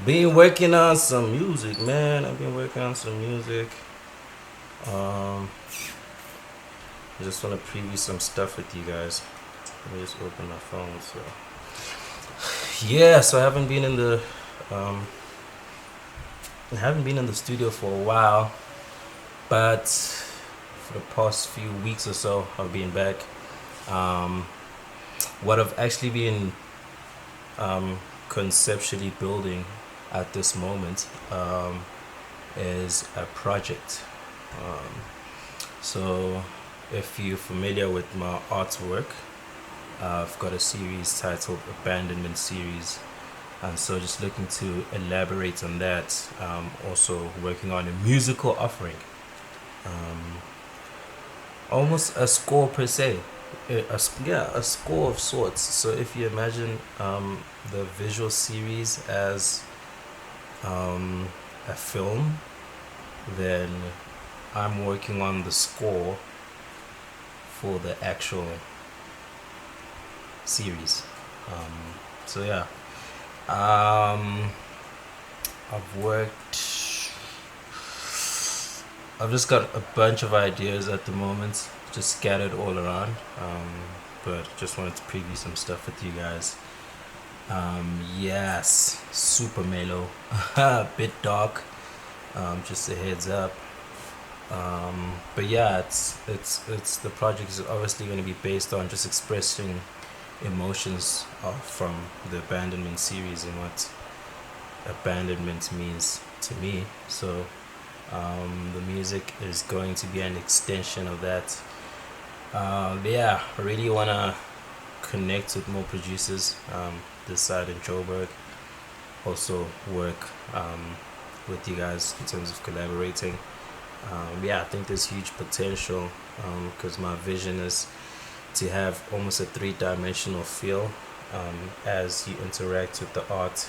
Been working on some music, man. I've been working on some music. Um, I just want to preview some stuff with you guys. Let me just open my phone. So I um, I haven't been in the studio for a while, but for the past few weeks or so, I've been back. Um, what I've actually been um, conceptually building at this moment is a project. Um, so, if you're familiar with my artwork, I've got a series titled Abandonment Series, and so just looking to elaborate on that. Also working on a musical offering, um, almost a score per se. Yeah, a score of sorts. So if you imagine the visual series as um, a film, then I'm working on the score for the actual series. So yeah, um, I've worked. I've just got a bunch of ideas at the moment, just scattered all around. But just wanted to preview some stuff with you guys. Yes, super mellow, a bit dark. Just a heads up. But yeah, it's the project is obviously going to be based on just expressing emotions from the abandonment series and what abandonment means to me. So the music is going to be an extension of that. But yeah, I really want to connect with more producers this side in Joburg. Also work with you guys in terms of collaborating. Yeah, I think there's huge potential because my vision is to have almost a three-dimensional feel as you interact with the art.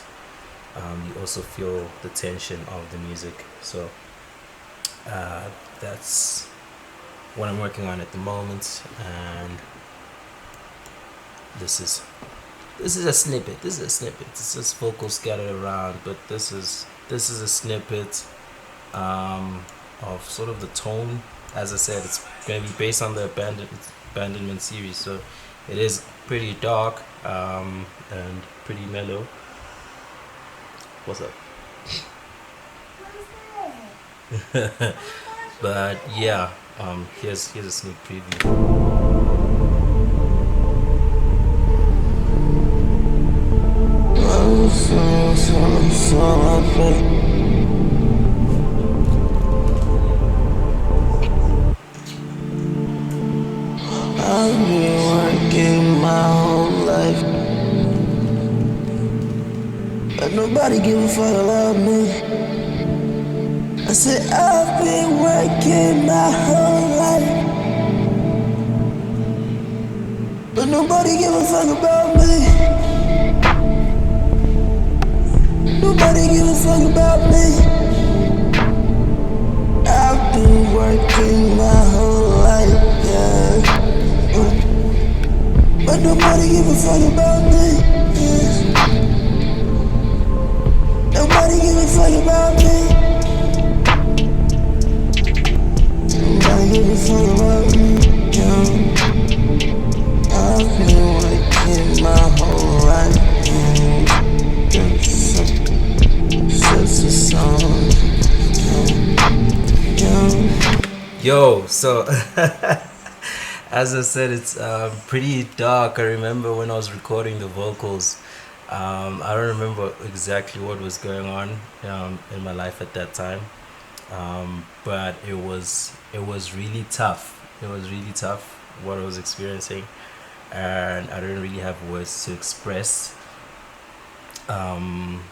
You also feel the tension of the music. So uh, that's what I'm working on at the moment, and this is this is a snippet. This is a snippet. It's just vocals scattered around, but this is a snippet of sort of the tone. As I said, it's going to be based on the abandonment series, so it is pretty dark and pretty mellow. What's up? But yeah, here's a sneak preview. I've been working my whole life, but nobody give a fuck about me. I said I've been working my whole life, but nobody give a fuck about me. Nobody give a fuck about me. I've been working my whole life, yeah. But nobody give a fuck about me, yeah. Nobody give a fuck about me. Nobody give a fuck about me, yeah. I've been working my whole life, yeah. Such a song, yeah. Yo, so as I said, it's pretty dark. I remember when I was recording the vocals. I don't remember exactly what was going on in my life at that time, but it was really tough. It was really tough what I was experiencing, and I didn't really have words to express. Um,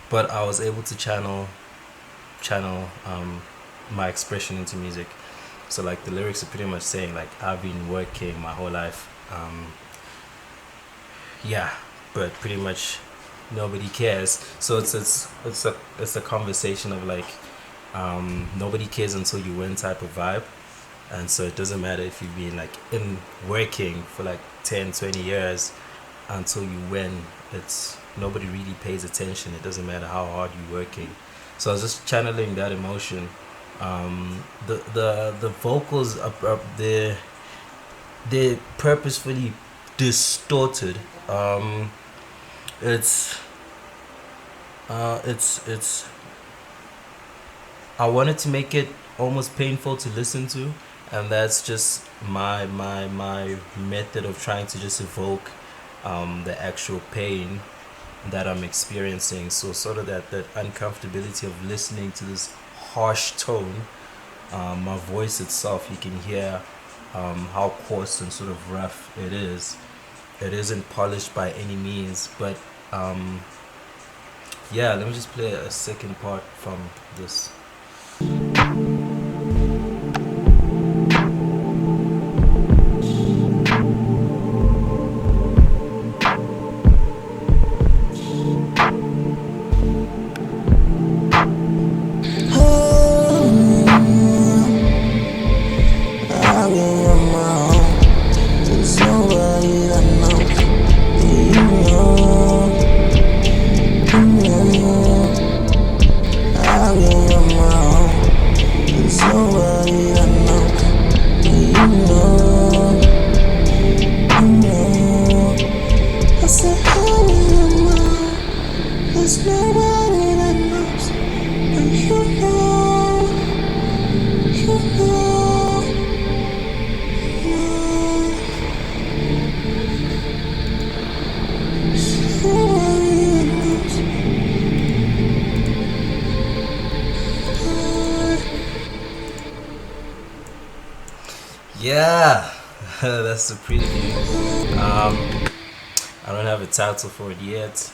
but I was able to channel my expression into music. So like the lyrics are pretty much saying like I've been working my whole life. Yeah, but pretty much nobody cares. So it's a conversation of like nobody cares until you win type of vibe. And so it doesn't matter if you've been like in working for like 10, 20 years until you win. It's nobody really pays attention. It doesn't matter how hard you're working. So I was just channeling that emotion. The vocals are they're purposefully distorted. Um, it's it's I wanted to make it almost painful to listen to, and that's just my method of trying to just evoke the actual pain that I'm experiencing. So sort of that uncomfortability of listening to this harsh tone. My voice itself, you can hear how coarse and sort of rough it is. It isn't polished by any means, but um, yeah. Let me just play a second part from this. I'll be on my own. There's nobody that knows. You know, I'll be on my own. There's nobody that knows. You know. I said, I'll be on my own. There's nobody that knows. And you know, you know. Yeah, that's the preview. I don't have a title for it yet,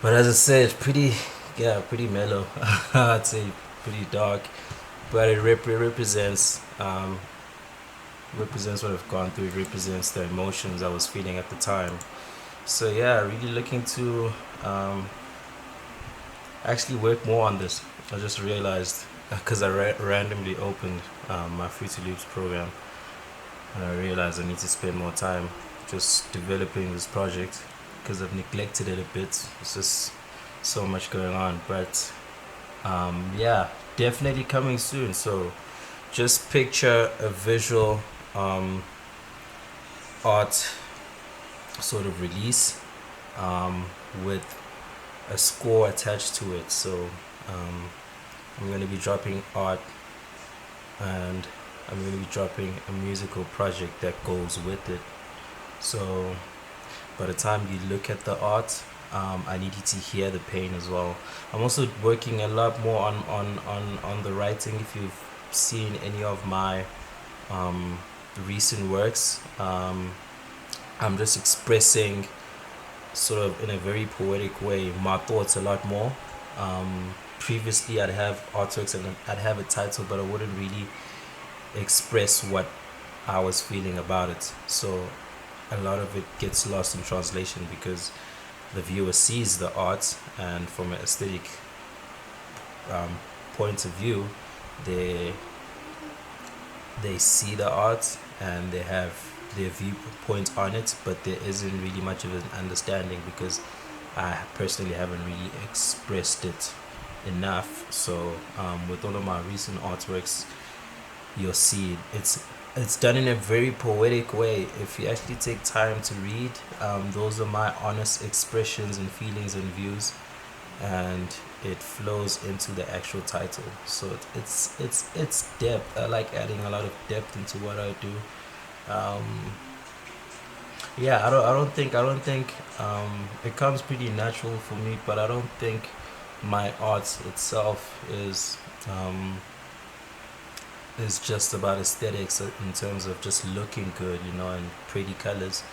but as I said, pretty mellow. I'd say pretty dark, but it represents what I've gone through. It represents the emotions I was feeling at the time. So yeah, really looking to actually work more on this. I just realized because randomly opened my Fruity Loops program, and I realized I need to spend more time just developing this project because I've neglected it a bit. It's just so much going on, but yeah, definitely coming soon. So just picture a visual um, art sort of release with a score attached to it. So um, I'm going to be dropping art, and I'm going to be dropping a musical project that goes with it. So by the time you look at the art, I need you to hear the pain as well. I'm also working a lot more on the writing. If you've seen any of my um, recent works, I'm just expressing sort of in a very poetic way my thoughts a lot more. Previously, I'd have artworks and I'd have a title, but I wouldn't really express what I was feeling about it. So a lot of it gets lost in translation because the viewer sees the art, and from an aesthetic um, point of view, they they see the art and they have their viewpoint on it, but there isn't really much of an understanding because I personally haven't really expressed it enough. So with all of my recent artworks, you'll see it's done in a very poetic way. If you actually take time to read, those are my honest expressions and feelings and views, and it flows into the actual title. So it's depth. I like adding a lot of depth into what I do. Um, yeah, I don't think it comes pretty natural for me, but I don't think my art itself is just about aesthetics in terms of just looking good, and pretty colors.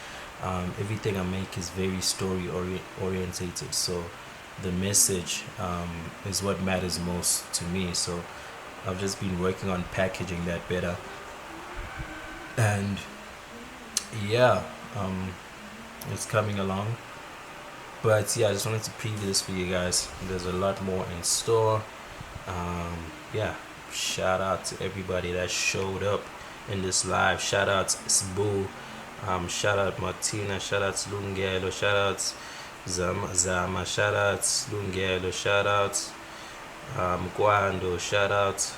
Everything I make is very orientated, so the message is what matters most to me. So I've just been working on packaging that better, and yeah, it's coming along. But yeah, I just wanted to preview this for you guys. There's a lot more in store. Um, yeah, shout out to everybody that showed up in this live. Shout out Sbu, shout out Martina, shout out Lungelo, shout out Zama shout outs, Lungelo shout outs, Guando shout outs.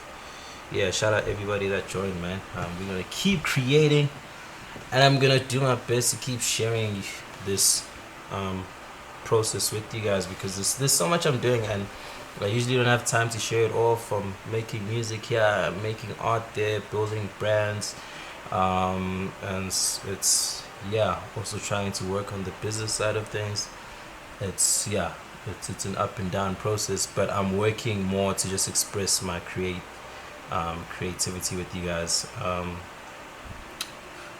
Yeah, shout out everybody that joined, man. We're gonna keep creating, and I'm gonna do my best to keep sharing this um, process with you guys, because there's so much I'm doing, and I usually don't have time to share it all. From making music here, making art there, building brands, and it's yeah, also trying to work on the business side of things. It's yeah, it's an up and down process, but I'm working more to just express my creativity with you guys,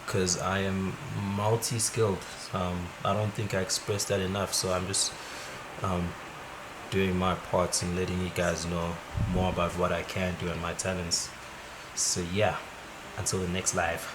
because I am multi-skilled. I don't think I expressed that enough, so I'm just um, doing my parts and letting you guys know more about what I can do and my talents. So yeah, until the next live.